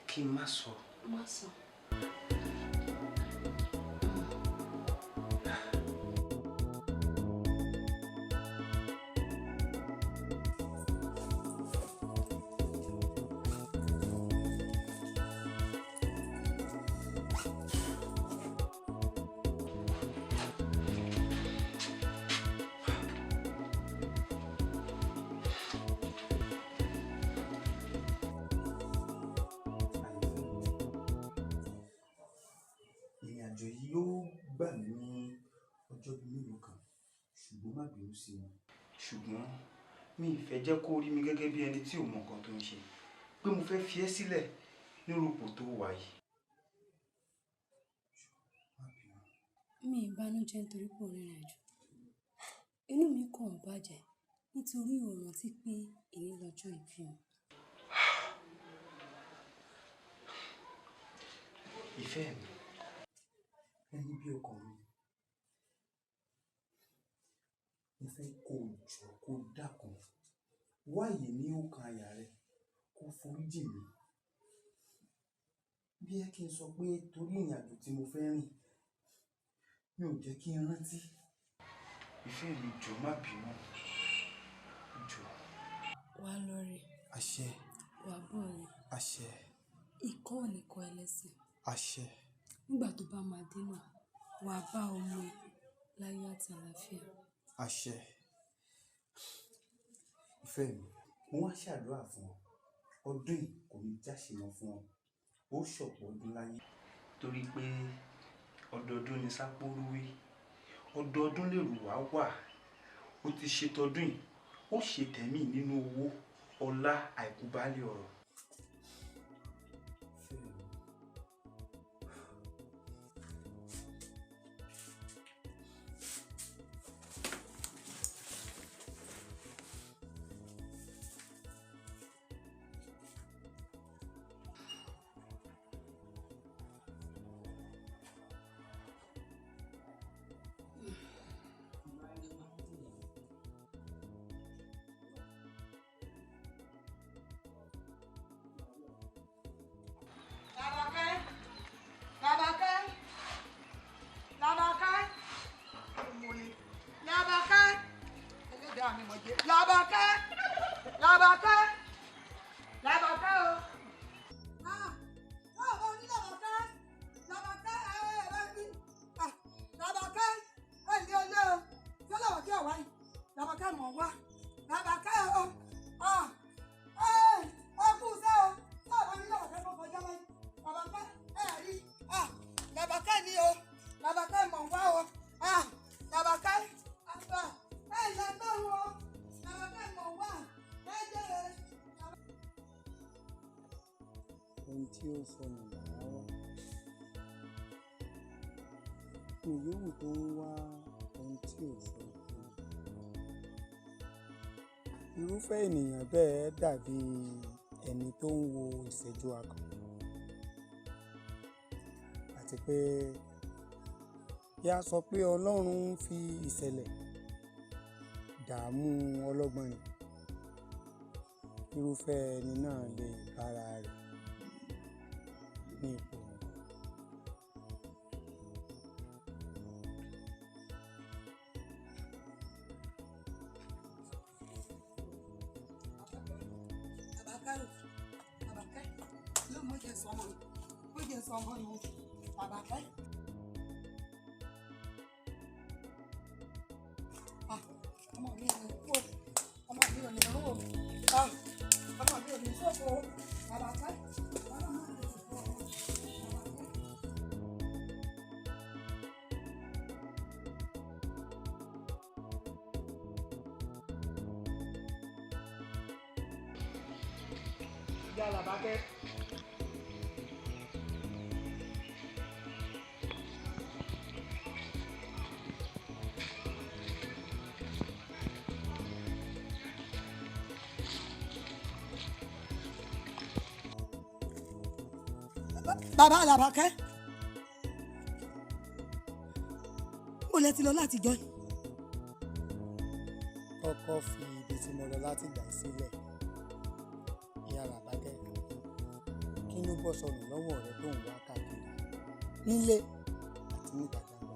Kí n má sọ. Má sọ. Ìrìnàjò yìí yóò gbà mí ní ọjọ́ bíi mélòó kan, ṣùgbọ́n má bínú sí mi. Ṣùgbọ́n mi ì fẹ́ jẹ́ kó rí mi gẹ́gẹ́ bí ẹni tí ò mọ nǹkan tó ń ṣe, pé mo fẹ́ fi ẹ́ sílẹ̀ nírúpò tó wà yìí. Mi ì bánújẹ́ nítorí pé ò rìnrìn àjò. Inú mi kàn ń bàjẹ́ nítorí ò rántí pé èyí lọ́jọ́ ìbí mi. Ìfẹ́ mi, ẹni bí ọkàn mi, mo fẹ́ kó jọ kó dákun wáyé ní ọkàn àyà rẹ kó foríjì mi. Bí ẹ kí n sọ pé torí ìrìn àjò tí mo fẹ́ rìn mi ò jẹ́ kí n rántí. Ìfẹ́ mi, jọ̀ọ́ má bínú. Jọ̀ọ́. Wà á lọ rí. Àṣẹ. Wà á bọ̀ rí. Àṣẹ. Ikọ́ ò ní kọ ẹlẹ́sìn. Àṣẹ. Nígbà tó bá máa dé náà, wà á bá ọmọ ẹ láyọ̀ àti àlàáfíà. Àṣẹ. Ìfẹ́ mi, mo wá ṣàdúrà fún ọ. Ọdún yìí kò ní jáṣe mọ́ fún ọ. Ó ṣọ̀pọ̀ ọdún láyé. torí pé ọdọọdún ni sápórúwé ọdọọdún lèrò wá wà ó ti ṣe tọdún yìí ó ṣe tẹ̀mí nínú owó ọlá àìkú baálé ọ̀rọ̀. Ohun tí ó sọnù làá wá. Ìyówù tó ń wá ohun tí ò sọnù. Irúfẹ́ ènìyàn bẹ́ẹ̀ dàbí ẹni tó ń wo ìṣẹ́jú akàn. Àti pé bí a sọ pé Ọlọ́run ń fi ìṣẹ̀lẹ̀ dààmú ọlọ́gbọ́n ni. Irúfẹ́ ẹni náà lè bára rẹ̀ ní ipò. Làbákẹ́. Bàbá Làbákẹ́, mo lẹ ti lọ láti jọ yìí. Kọ́kọ́ fi ibi tí mo lọ láti gbà sílẹ̀. Ìyá Làbákẹ́, kí ló bọ́ sọnù lọ́wọ́ rẹ tó ń wá káàkiri nílé àti níta gbangba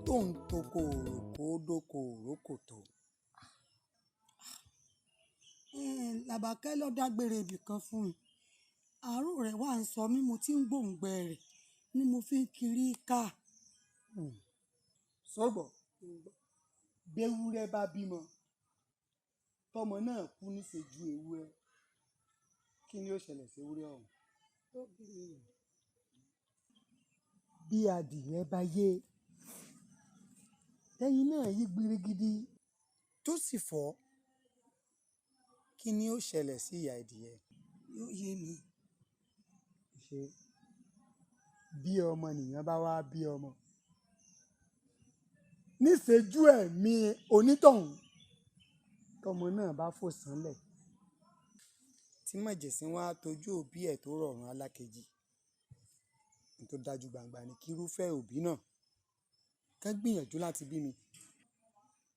tó ń toko òròkó dóko òrókòtò? Làbákẹ́ ló dágbére ibì kan fún mi. Àárò rẹ̀ wà ń sọ mí, mo ti ń gbòǹgbẹ rẹ̀ ni mo fi ń kiri ká. Sọ́gbọ̀ béwúrẹ́ bá bímọ tọmọ náà kú níṣẹ́jú ewúrẹ́, kí ni ó ṣẹlẹ̀ sí ewúrẹ́ ọ̀hún? Bí adìyẹ bá yé tẹ́yìn náà yí gbirigidi tó sì fọ́, kí ni ó ṣẹlẹ̀ sí ìyá adìyẹ? Yóò yé mi. Ṣé bí ọmọnìyàn bá wá bí ọmọ níṣẹ́jú ẹ̀mí onítọ̀hún tọmọ náà bá fò sánlẹ̀ tí mọ̀jẹ̀sín wá tójú òbí ẹ̀ tó rọ̀rùn alákejì, ní tó dájú gbangba ni kí irúfẹ́ òbí náà kán gbìyànjú láti bí mi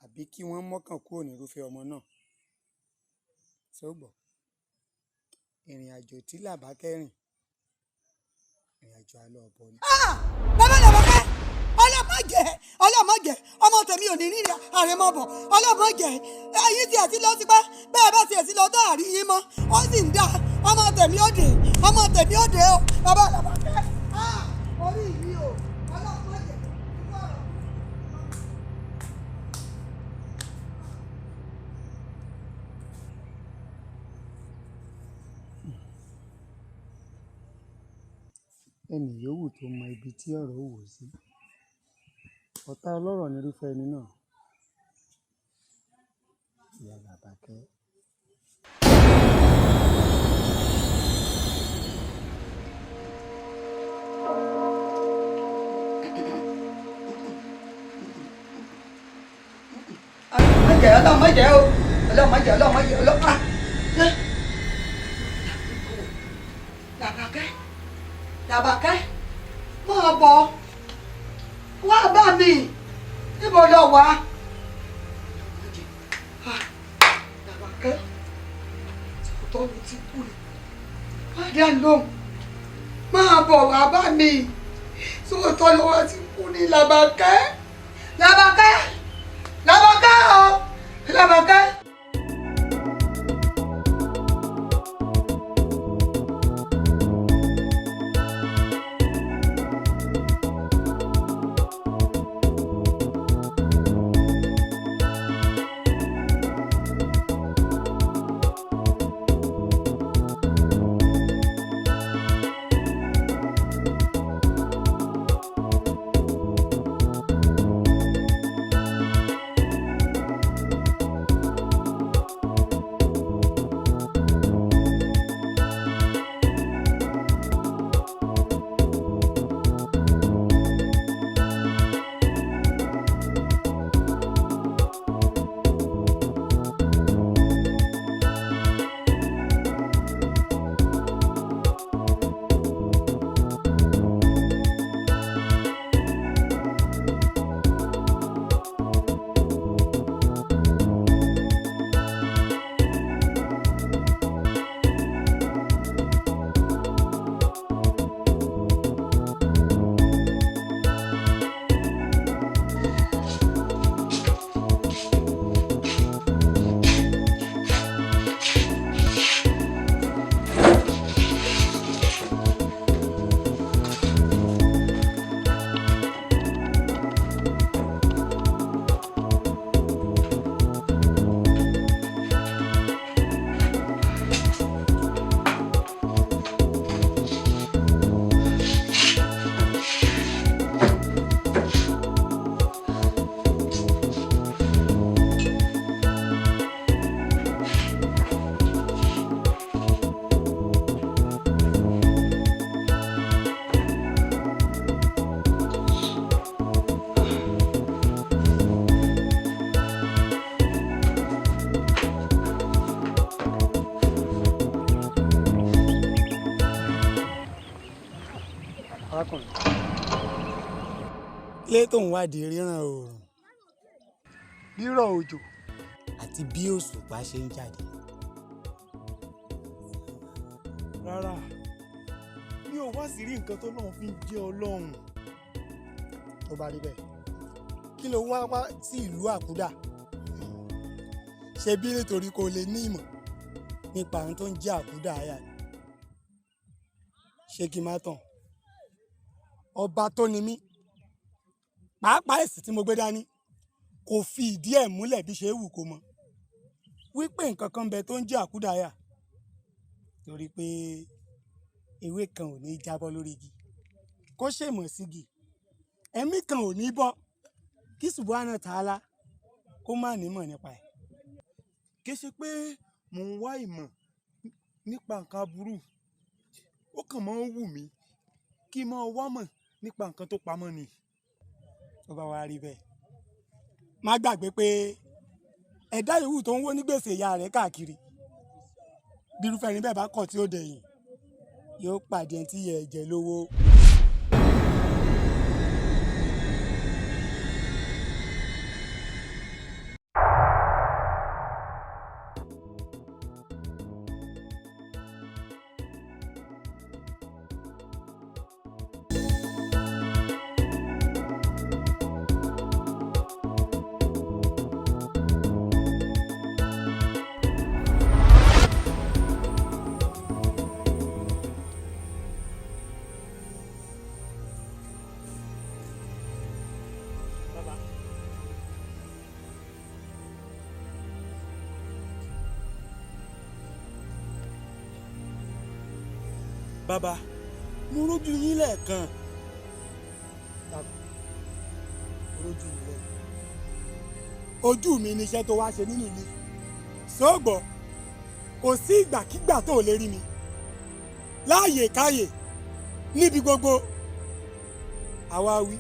àbí kí wọ́n mọ́kàn kúrò nírúfẹ́ ọmọ náà. Sọ́gbọ̀ ìrìn àjò tí Làbákẹ́ rìn, ìrìn àjò alọ́ ọ̀bọ ni. Bàbá Làbákẹ́, ọlọ́mọ̀jẹ̀ ọmọ tèmi ò ní rírì àrẹ̀mọ̀bọ̀, ọlọ́mọ̀jẹ̀ ayé tí ẹ̀ ti lọ tipẹ́ bẹ́ẹ̀ bá tiẹ̀ ti lọ tó àrí yín mọ́ ó sì ń dá ọmọ tèmi ó dé o. Bàbá Làbákẹ́, orí mi o, ọlọ́mọ̀jẹ̀ ìlú ọ̀rọ̀. ẹnì yòówù tó mọ ibi tí ọ̀rọ̀ wò sí ọ̀tá ọlọ́rọ̀ nírúfẹ́ ẹni náà. Ìyá Làbákẹ́. Ọlọ́run má jẹ́ o, Ọlọ́run má jẹ́, Ọlọ́run má jẹ́, Ọlọ́run má jẹ́. Làbákẹ́, máa bọ̀, wá bá mi, níbo lọ wà? Làbákẹ́, tó ló ti kú ni, má dá lóhùn, máa bọ̀ wá bá mi, sóòótọ́ ló wá ti kú ni Làbákẹ́, Làbákẹ́, Làbákẹ́ o, Làbákẹ́. arákùnrin ilé tó ń wádìí ríran oòrùn rírọ̀ òjò àti bí òṣùpá ṣe ń jáde. rárá mi ò wá sí rí nǹkan tó lọ́run fi ń jẹ́ ọlọ́run. tó bá rí bẹ́ẹ̀ kí ló wá sí ìlú àkúdà ṣebí nítorí kó lè ní ìmọ̀ nípa ohun tó ń jẹ́ àkúdà àyà ṣé kí n má tàn ọba tó ni mí pàápàá ẹ̀sìn tí mo gbé dání kò fi ìdí ẹ̀ múlẹ̀ bí ṣe wù kó mọ wípé nǹkan kan bẹ tó ń jẹ́ àkúdà àyà torí pé ewé kan ò ní jábọ́ lórí igi kó ṣèmọ̀ sígi ẹ̀mí kan ò ní bọ́ kí Subhana Ta'ala kó má nímọ̀ nípa ẹ̀. kì í ṣe pé mò ń wá ìmọ̀ nípa nǹkan aburú ó kàn máa ń wù mí kí n máa wá mọ̀ nípa nǹkan tó pamọ́ ni. tó bá wá rí bẹ́ẹ̀ má gbàgbé pé ẹ̀dá ìwù tó ń wó ní gbèsè ìyá rẹ̀ káàkiri bírúfẹ́ ẹni bẹ́ẹ̀ bá kọ̀ tí ó dẹ̀yìn yóò pàdé ẹni tí yẹ ẹ̀jẹ̀ lówó. bàbá mo rójú yín lẹ́ẹ̀kan rójú mi lẹ́ẹ̀kan ojú mi ni iṣẹ́ tó wá ṣe nínú ilé sọ́gbọ́ kò sí ìgbàkígbà tó lè rí mi láàyè káyè níbi gbogbo àwa wí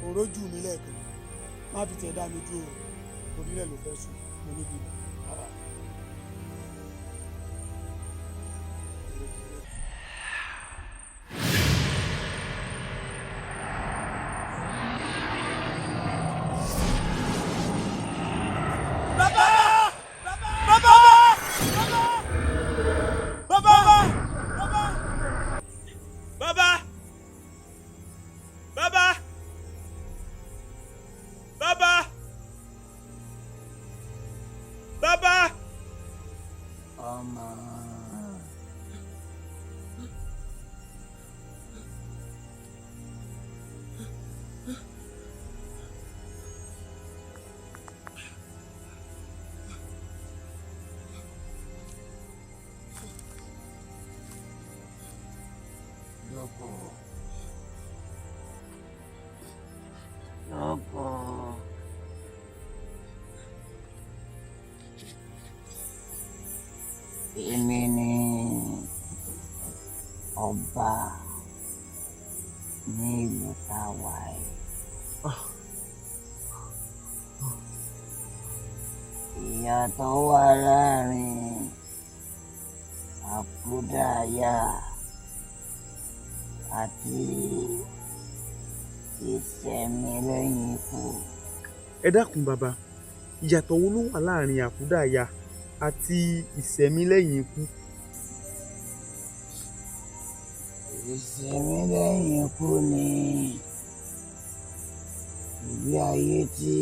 òrójú mi lẹ́ẹ̀kan má fi tẹ̀ dá mi dúró orílẹ̀ ló fẹ́ sùn mo níbi ìlú. Èmi ni ọba ní ìlú tá a wà yìí. Ìyàtọ̀ wà láàrin àkúdàáyà àti ìṣẹ̀mí lẹ́yìn ikú. Ẹ dákun bàbá, ìyàtọ̀ wo ló wà láàrin àkúdàáyà àti ìṣẹ̀mí lẹ́yìn ikú? Ìṣẹ̀mí lẹ́yìn ikú ni ìgbé ayé tí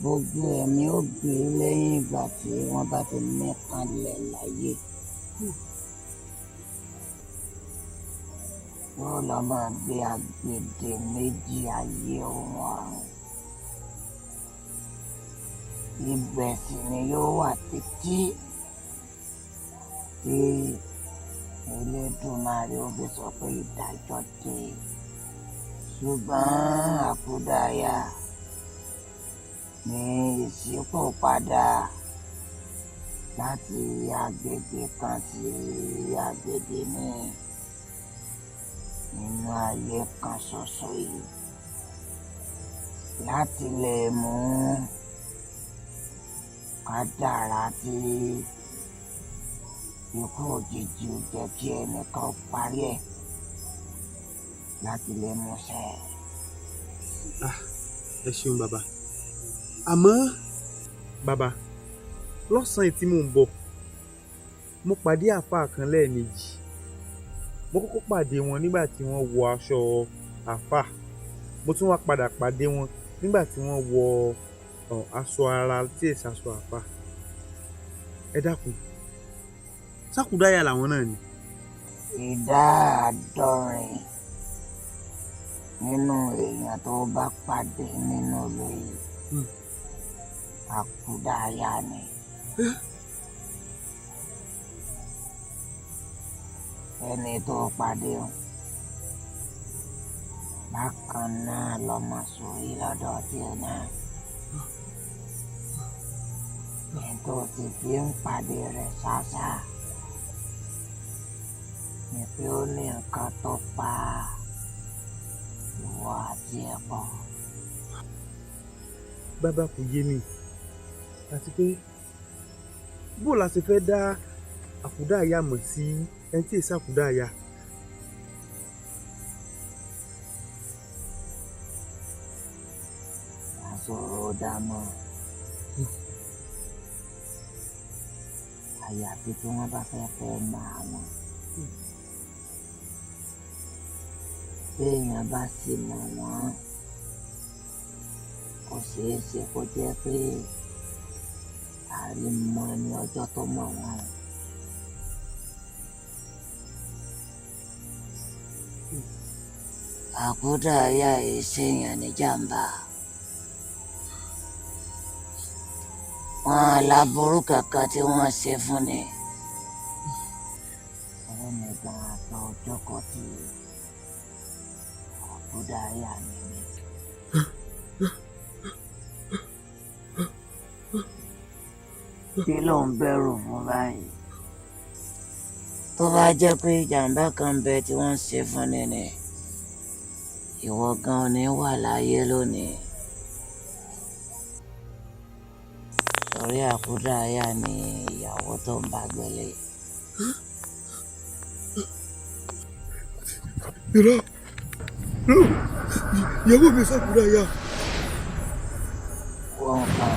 gbogbo ẹ̀mí ó gbé lẹ́yìn ìgbà tí wọ́n bá ti mẹ́kànlẹ̀ láyé. Wọ́n lọ máa gbé agbèdè méjì ayé ohun ọ̀run. Ibẹ̀ sì ni yóò wà títí tí Elédùmarè ó fi sọ pé ìdájọ́ dé. Ṣùgbọ́n àkúdàáyà ní ìṣípòpadà láti agbègbè kan sí agbègbè míì nínú ayé kan ṣoṣo yìí láti lè mú kádàrá tí ikú òjijì ò jẹ́ kí ẹnìkan parí ẹ̀ láti lè mú ṣẹ. Ẹ ṣeun bàbá. Àmọ́ bàbá, lọ́sàn-án tí mò ń bọ̀ mo pàdé àáfàá kan lẹ́ẹ̀mejì. Mo kọ́kọ́ pàdé wọn nígbà tí wọ́n wọ aṣọ àáfàá, mo tún wá padà pàdé wọn nígbà tí wọ́n wọ aṣọ ara tí èsì aṣọ àáfàá. Ẹ dákun, sákúdáyà làwọn náà ni? Ìdá 70 nínú èèyàn tó bá pàdé nínú lóyè àkúdàáyà ni. Ẹni tó pàdé o bákan náà lọmọ sórí lọ́dọ̀ tiẹ̀ náà. Ẹni tó ti fi ń pàdé rẹ̀ ṣáṣá ni pé ó ní nǹkan tó pa ìwọ àti ẹ̀ pọ̀. Bàbá kò yé mi, àti pé bó la ṣe fẹ́ dá àkúdàáyà mọ̀ sí ẹni tí èsì àkúdàáyà? Àṣọ̀rọ̀ dámọ̀ àyàfi tí wọ́n bá fẹ́ mọ àwọn. Téèyàn bá sì mọ̀ wọ́n, kò ṣeé ṣe kó jẹ́ pé àrímọ ní ọjọ́ tó mọ̀ wọ́n. Àkúdàáyà yìí ṣèyàn ní jàǹbá. Wọn láburú kankan tí wọ́n ṣe fún ni. Òun gan tó jókòó tí àkúdáyà ni mí. Kí ló ń bẹ̀rù fún báyìí? Tó bá jẹ́ pé ìjàmbá kan bẹ tí wọ́n ń ṣe fún ni ni, ìwọ gan ni wà láyé lónìí. Torí àkúdáyà ni ìyàwó tó ń bá gbélé. Irọ́, ìyàwó mi ṣàkúdáyà. Wọ́n kàn.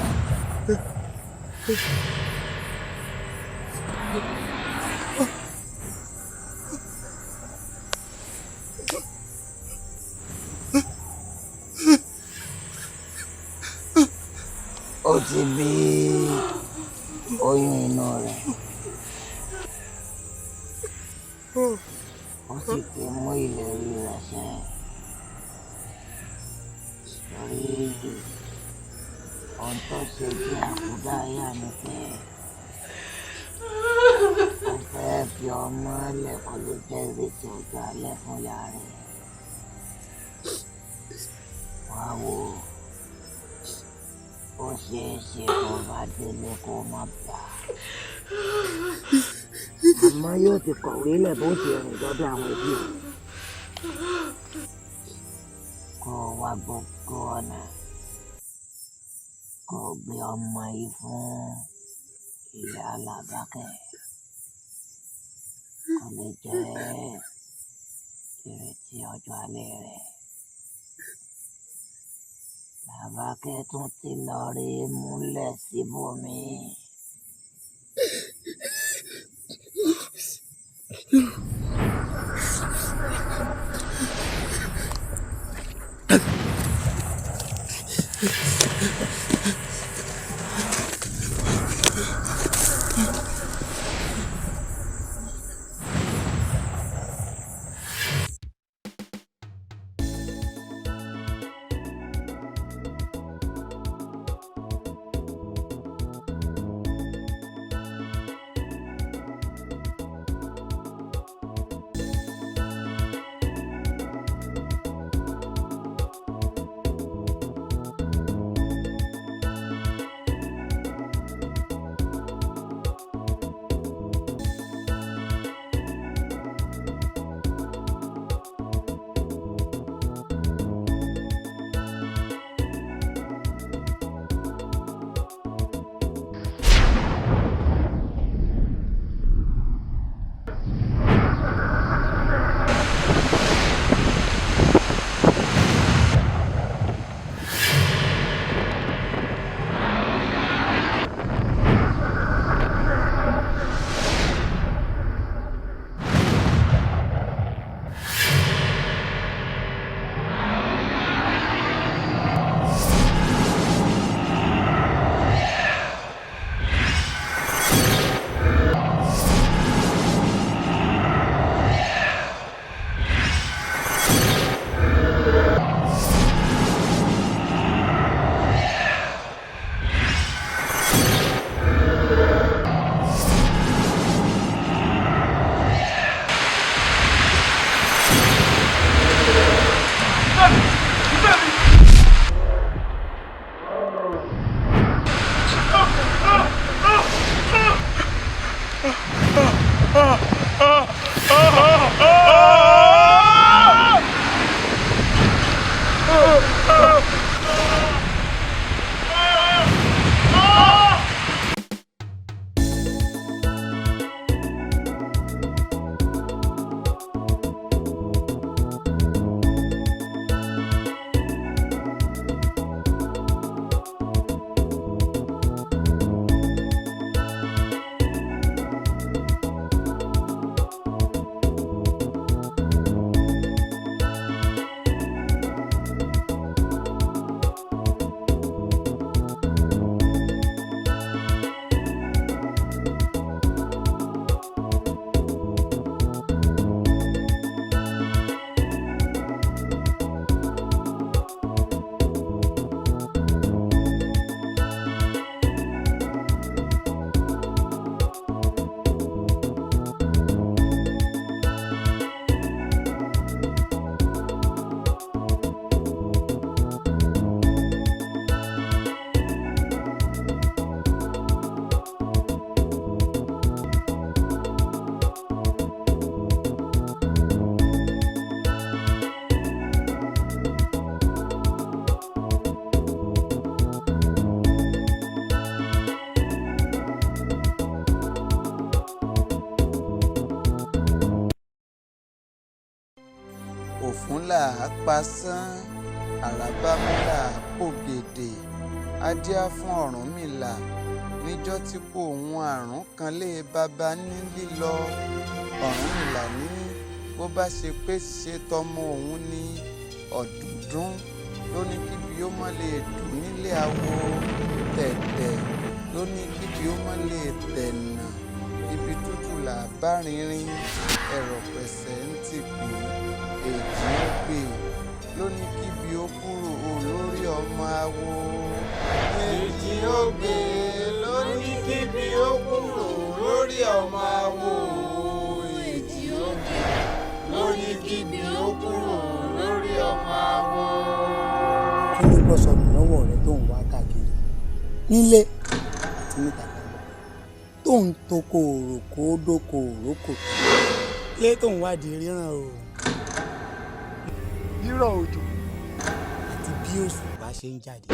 Ó ti bí oyún inú rẹ̀. Ó sì ti mú ìlérí rẹ̀ ṣẹ. Torí ohun tó ṣe bí àkúdáyà ni pé ó fẹ́ fi ọmọ lẹ̀ kó lè jẹ́ ìrètí ọjọ́ alẹ́ fún ìyá rẹ̀. Wá wò ó ṣeé ṣe kó bá délé kó má bà á. Àmọ́ yóò ti kọ̀wé lẹ̀ bó ti rìn lọ́dọ̀ àwọn ẹbí rẹ̀. Kó wá gbogbo ọ̀nà kó gbé ọmọ yìí fún ìyá Làbákẹ́. Kó lè jẹ́ ìrètí ọjọ́ alẹ́ rẹ̀. Làbákẹ́ tún ti lọ rí múlẹ̀ síbòmí. òfún là á pasán àràbámúlà pògèdè adíá fún Ọ̀rúnmìlà níjọ́ tí kò hun àrùn kan lé baba ní lílọ. Ọ̀rúnmìlà ní bó bá ṣe pé ṣe tọmọ òun ní ọ̀dúndún ló ní kíbi ó mọ́ lè dùn nílé awo, tẹ̀tẹ̀ ló ní kíbi ó mọ́ lè tẹ̀nà, ibi tútù là bá rinrin, ẹ̀rọ̀ pẹ̀sẹ̀ ń tìpì, èjì ó gbè ló ní kíbi ó kúrò lórí ọmọ awo. Èjì ó gbè ló ní kíbi ó kúrò lórí ọmọ awo. Èjì ó gbè ló ní kíbi ó kúrò lórí ọmọ awo. kí ló bọ́ sọnù lọ́wọ́ rẹ tó ń wá káàkiri nílé àti níta gbangba tó ń toko òròkó dóko òrókò tó lé tó ń wádìí ríran o rírọ̀ òjò àti bí òṣùpá ṣe ń jáde.